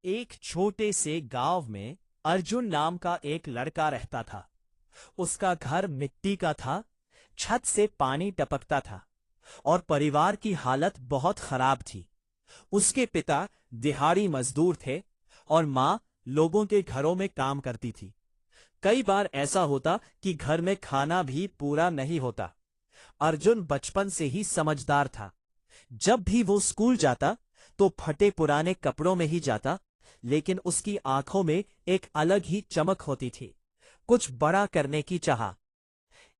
एक छोटे से गांव में अर्जुन नाम का एक लड़का रहता था। उसका घर मिट्टी का था, छत से पानी टपकता था और परिवार की हालत बहुत खराब थी। उसके पिता दिहाड़ी मजदूर थे और माँ लोगों के घरों में काम करती थी। कई बार ऐसा होता कि घर में खाना भी पूरा नहीं होता। अर्जुन बचपन से ही समझदार था। जब भी वो स्कूल जाता तो फटे पुराने कपड़ों में ही जाता, लेकिन उसकी आंखों में एक अलग ही चमक होती थी, कुछ बड़ा करने की चाह।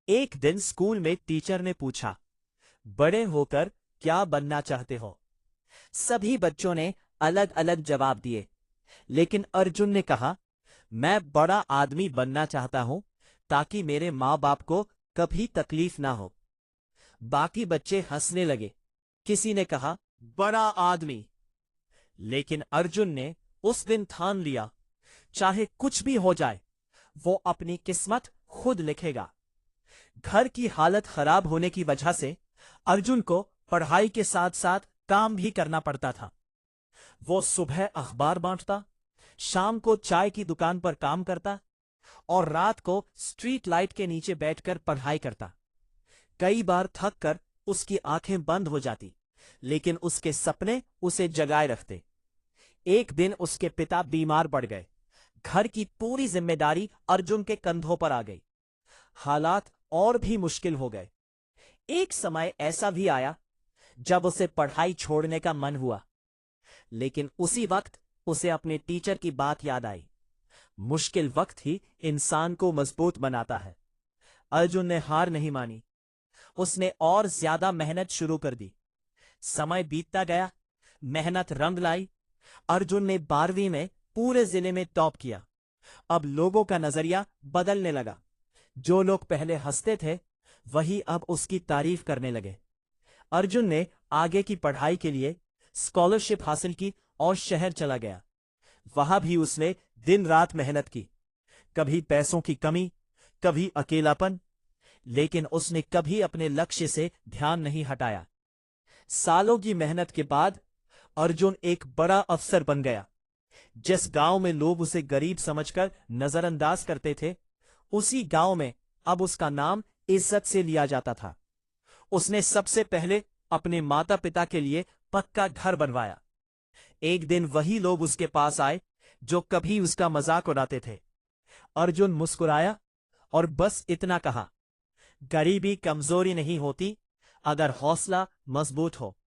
एक दिन स्कूल में टीचर ने पूछा, बड़े होकर क्या बनना चाहते हो? सभी बच्चों ने अलग अलग जवाब दिए, लेकिन अर्जुन ने कहा, मैं बड़ा आदमी बनना चाहता हूं ताकि मेरे माँ बाप को कभी तकलीफ ना हो। बाकी बच्चे हंसने लगे। किसी ने कहा, बड़ा आदमी। लेकिन अर्जुन ने उस दिन ठान लिया, चाहे कुछ भी हो जाए, वो अपनी किस्मत खुद लिखेगा। घर की हालत खराब होने की वजह से अर्जुन को पढ़ाई के साथ साथ काम भी करना पड़ता था। वो सुबह अखबार बांटता, शाम को चाय की दुकान पर काम करता और रात को स्ट्रीट लाइट के नीचे बैठकर पढ़ाई करता। कई बार थक कर उसकी आंखें बंद हो जाती, लेकिन उसके सपने उसे जगाए रखते। एक दिन उसके पिता बीमार पड़ गए। घर की पूरी जिम्मेदारी अर्जुन के कंधों पर आ गई। हालात और भी मुश्किल हो गए। एक समय ऐसा भी आया जब उसे पढ़ाई छोड़ने का मन हुआ, लेकिन उसी वक्त उसे अपने टीचर की बात याद आई। मुश्किल वक्त ही इंसान को मजबूत बनाता है। अर्जुन ने हार नहीं मानी। उसने और ज्यादा मेहनत शुरू कर दी। समय बीतता गया, मेहनत रंग लाई। अर्जुन ने 12वीं में पूरे जिले में टॉप किया। अब लोगों का नजरिया बदलने लगा। जो लोग पहले हंसते थे, वही अब उसकी तारीफ करने लगे। अर्जुन ने आगे की पढ़ाई के लिए स्कॉलरशिप हासिल की और शहर चला गया। वहां भी उसने दिन रात मेहनत की। कभी पैसों की कमी, कभी अकेलापन, लेकिन उसने कभी अपने लक्ष्य से ध्यान नहीं हटाया। सालों की मेहनत के बाद अर्जुन एक बड़ा अफसर बन गया। जिस गांव में लोग उसे गरीब समझकर नजरअंदाज करते थे, उसी गांव में अब उसका नाम इज्जत से लिया जाता था। उसने सबसे पहले अपने माता पिता के लिए पक्का घर बनवाया। एक दिन वही लोग उसके पास आए जो कभी उसका मजाक उड़ाते थे। अर्जुन मुस्कुराया और बस इतना कहा, गरीबी कमजोरी नहीं होती अगर हौसला मजबूत हो।